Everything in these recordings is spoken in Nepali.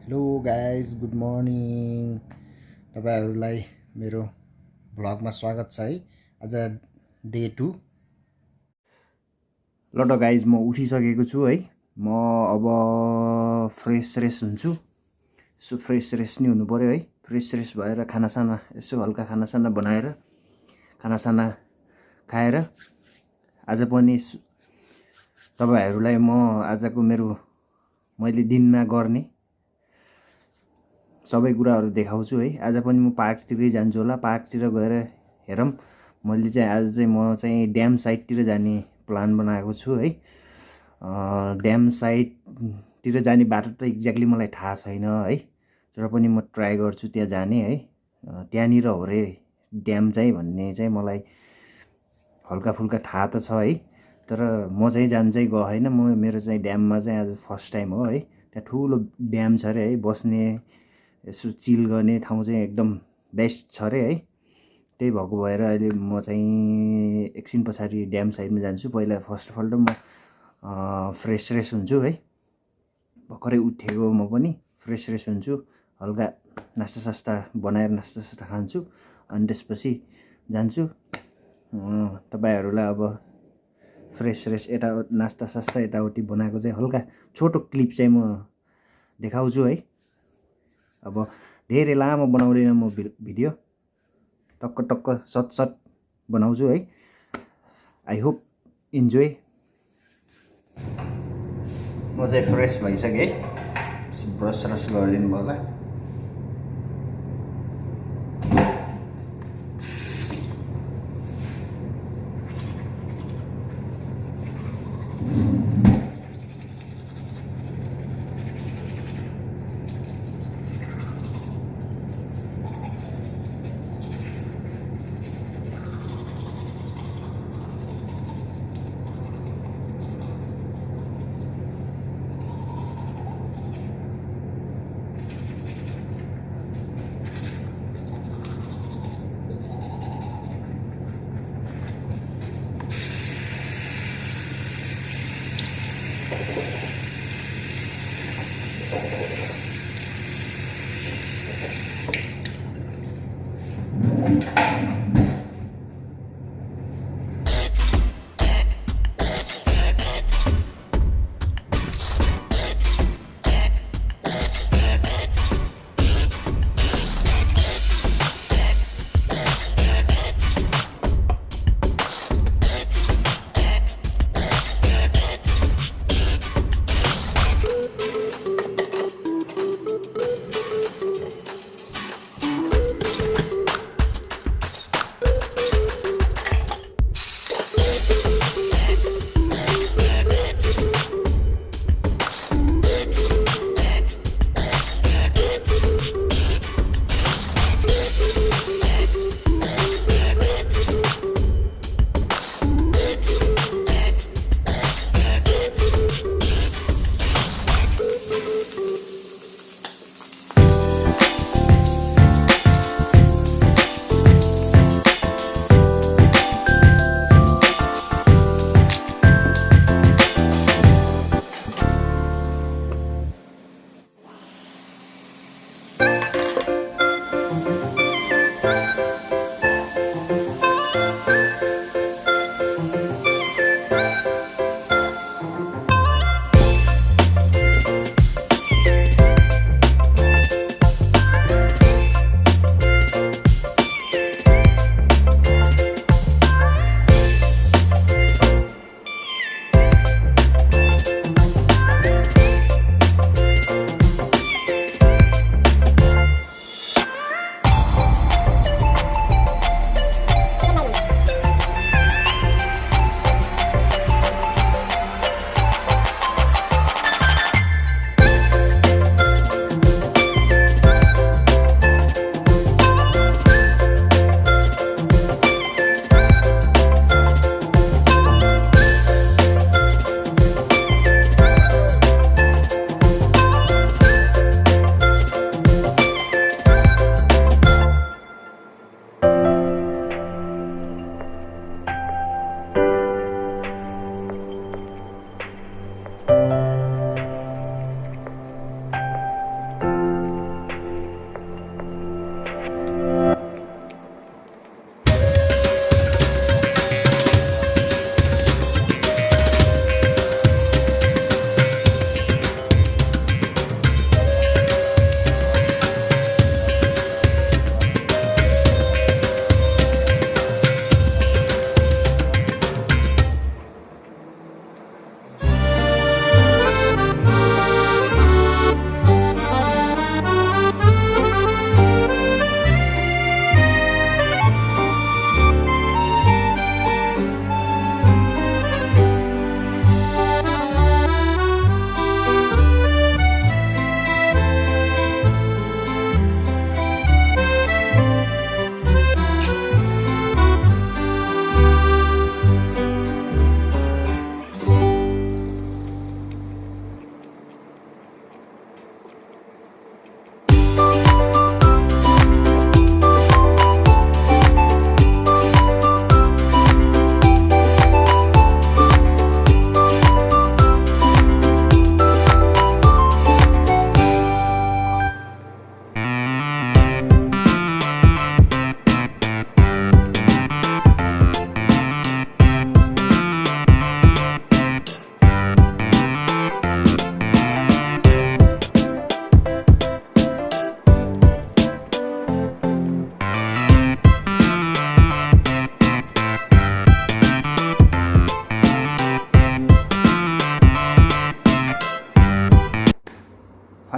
Hello guys, good morning. तपाईँहरूलाई मेरो भ्लगमा स्वागत छ है। आज डे 2। ल त गाइज, म उठिसकेको छु है। म अब फ्रेस हुन्छु। यसो फ्रेस नै हुनु पऱ्यो है। फ्रेस भएर खानासाना यसो हल्का खानासाना बनाएर खानासाना खाएर आज पनि तपाईँहरूलाई म आजको मैले दिनमा गर्ने सबै कुराहरू देखाउँछु है। आज पनि म पार्कतिरै जान्छु होला। पार्कतिर गएर हेरौँ। मैले चाहिँ आज चाहिँ म चाहिँ ड्याम साइडतिर जाने प्लान बनाएको छु है। ड्याम साइडतिर जाने बाटो त एक्ज्याक्टली मलाई थाहा छैन है, तर पनि म ट्राई गर्छु त्यहाँ जाने है। त्यहाँनिर हो रे ड्याम चाहिँ भन्ने चाहिँ मलाई हल्का फुल्का थाहा त छ है, तर म चाहिँ जानु चाहिँ गएन। मेरो चाहिँ ड्याममा चाहिँ आज फर्स्ट टाइम हो है। त्यहाँ ठुलो ड्याम छ अरे है, बस्ने यसो चिल गर्ने ठाउँ चाहिँ एकदम बेस्ट छ अरे है। त्यही भएको भएर अहिले म चाहिँ एकछिन पछाडि ड्याम साइडमा जान्छु। पहिला फर्स्ट अफ अल त म फ्रेस हुन्छु है। भर्खरै उठेको म पनि फ्रेस हुन्छु। हल्का नास्ता बनाएर नास्ता खान्छु, अनि त्यसपछि जान्छु। तपाईँहरूलाई अब फ्रेस यता नास्ता यताउति बनाएको चाहिँ हल्का छोटो क्लिप चाहिँ म देखाउँछु है। अब धेरै लामो बनाउँदैन म भिडियो, टक्क सट बनाउँछु है। I hope enjoy. म चाहिँ फ्रेस भइसकेँ। ब्रस गरिदिनु भयो होला।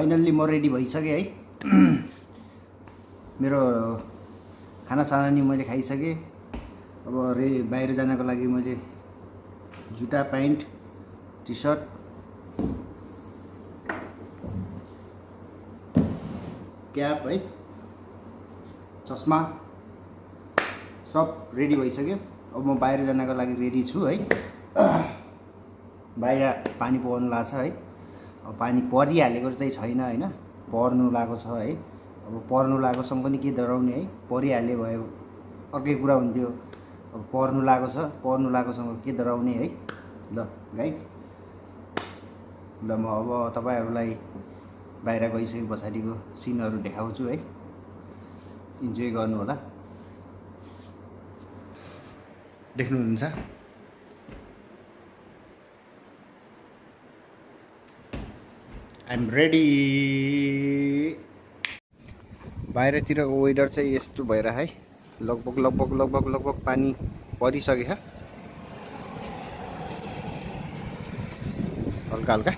फाइनल्ली म रेडी भइसकेँ है। मेरो खानासाना नि मैले खाइसकेँ। अब बाहिर जानको लागि मैले जुत्ता, प्यान्ट, टी सर्ट, क्याप है, चस्मा सब रेडी भइसक्यो। अब म बाहिर जानको लागि रेडी छु है। बाहिर पानी पर्नु लाग्छ है। अब पानी परिहालेको चाहिँ छैन हैन, पर्नु लागेको छ है। अब पर्नु लागेकोसँग पनि के डराउने है, परिहाल्यो भयो अर्कै कुरा हुन्थ्यो। अब पर्नु लागेको छ, पर्नु लागेकोसँग के डराउने है। ल गाइज, ल म अब तपाईहरुलाई बाहिर गइसके पछाडिको सिनहरु देखाउँछु है। इन्जोय गर्नु होला। देख्नुहुन्छ आइ एम रेडी। बाहिरतिरको वेदर चाहिँ यस्तो भएर है, लगभग पानी परिसक्यो हल्का हल्का।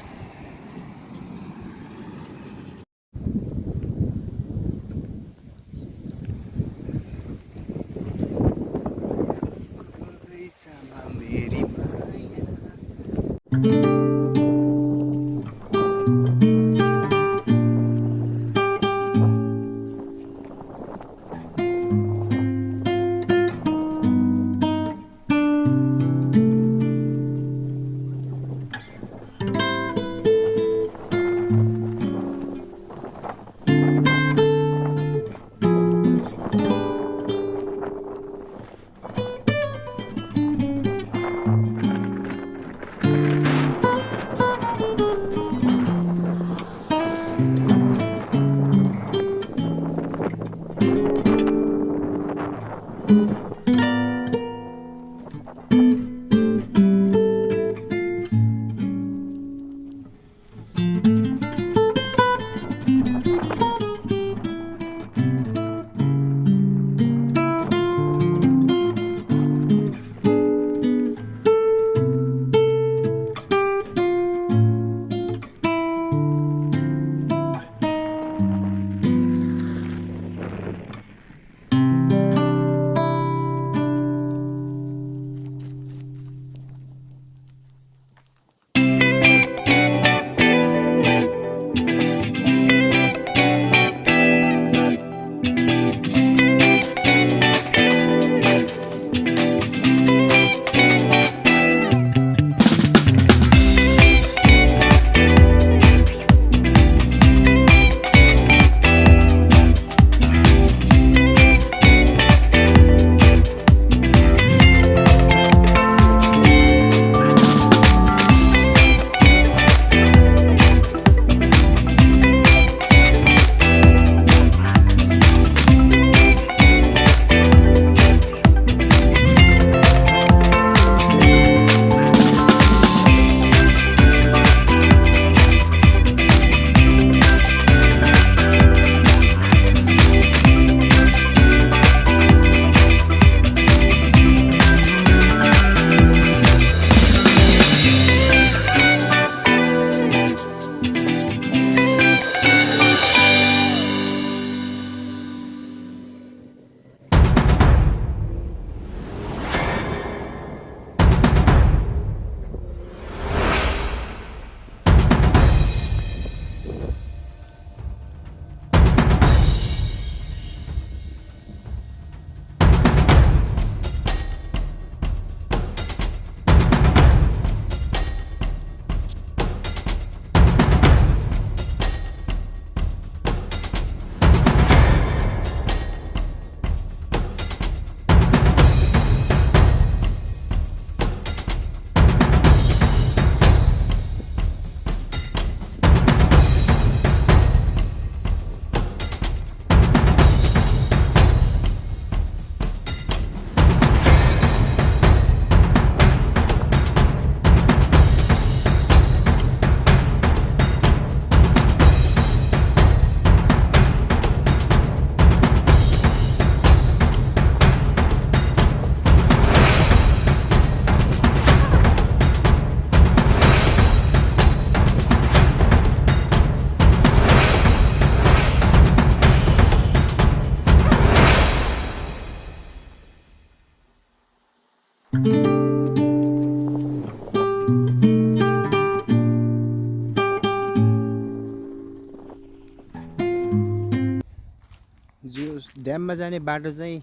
जो ड्याममा जाने बाटो चाहिँ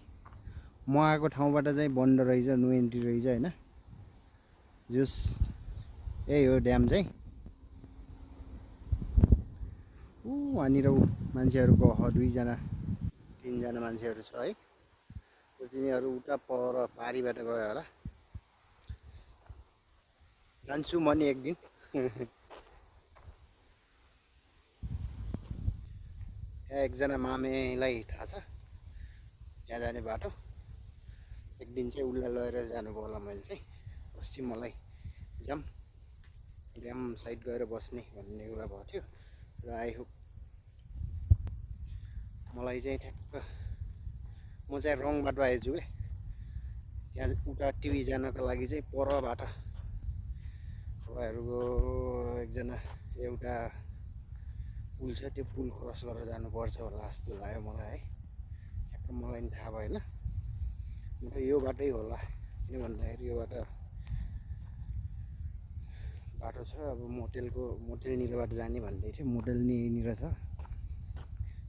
म आएको ठाउँबाट चाहिँ बन्द रहेछ, नो एन्ट्री रहेछ होइन। जस यही हो ड्याम चाहिँ। वहाँनिर मान्छेहरूको 2जना 3जना मान्छेहरू छ है। तिनीहरू उता पर पारीबाट गयो होला। जान्छु म नि एक दिन। त्यहाँ एकजना मामेलाई थाहा छ त्यहाँ जाने बाटो। एक दिन चाहिँ उसलाई लगेर जानुभयो होला मैले चाहिँ। अस्ति मलाई ड्याम साइड गएर बस्ने भन्ने कुरा भएको थियो र आई होप मलाई चाहिँ ठ्याक्क म चाहिँ रङ बाटो आएछु के। त्यहाँ उता टिभी जानको लागि चाहिँ पर बाटो तपाईँहरूको एकजना एउटा पुल छ, त्यो पुल क्रस गरेर जानुपर्छ होला जस्तो लाग्यो मलाई है। ठ्याक्क मलाई पनि थाहा भएन, म त यो बाटै होला। किन भन्दाखेरि यो बाटो छ अब मोटेलनिरबाट जाने भन्दै थियो। मोटेलनिर छ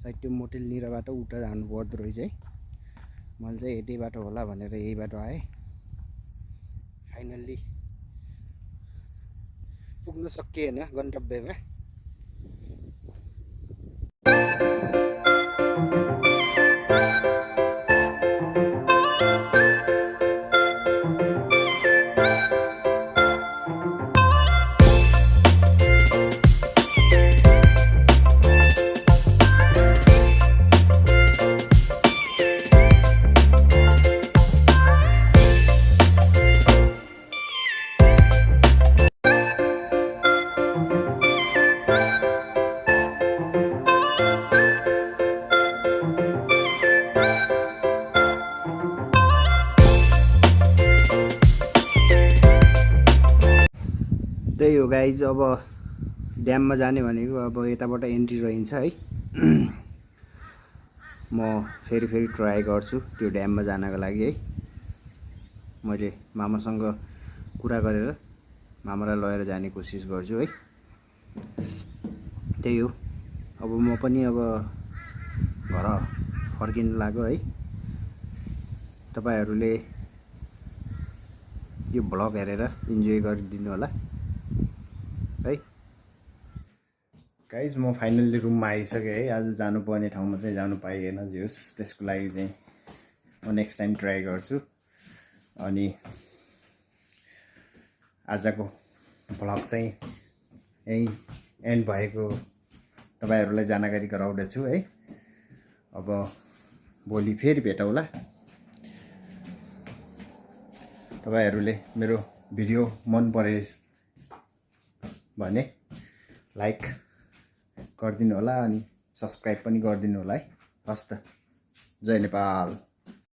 सायद, त्यो मोटेलनिरबाट उता जानु पर्दो रहेछ है। मैले चाहिँ यतै बाटो होला भनेर यही बाटो आएँ। फाइनल्ली पुग्न सकिएन गन्तव्यमा। त्यही हो गाइज, अब ड्याममा जाने भनेको अब यताबाट एन्ट्री रहन्छ है। म फेरि ट्राई गर्छु त्यो ड्याममा जानको लागि है। मैले मामासँग कुरा गरेर मामालाई लगेर जाने कोसिस गर्छु है। त्यही हो, अब म पनि अब घर फर्किन लाग्यो है। तपाईहरूले यो भ्लग हेरेर इन्जोय गरिदिनु होला है। गाइज म फाइनल्ली रुममा आइसकेँ है। आज जानुपर्ने ठाउँमा चाहिँ जानु पाइएन, जे होस् त्यसको लागि चाहिँ म नेक्स्ट टाइम ट्राई गर्छु। अनि आजको भ्लग चाहिँ यहीँ एन्ड भएको तपाईहरूलाई जानकारी गराउँदैछु है। अब भोलि फेरि भेटौँला। तपाईहरूले मेरो भिडियो मन परेछ भने लाइक गरिदिनु होला अनि सब्सक्राइब पनि गरिदिनु होला है। हस् त, जय नेपाल।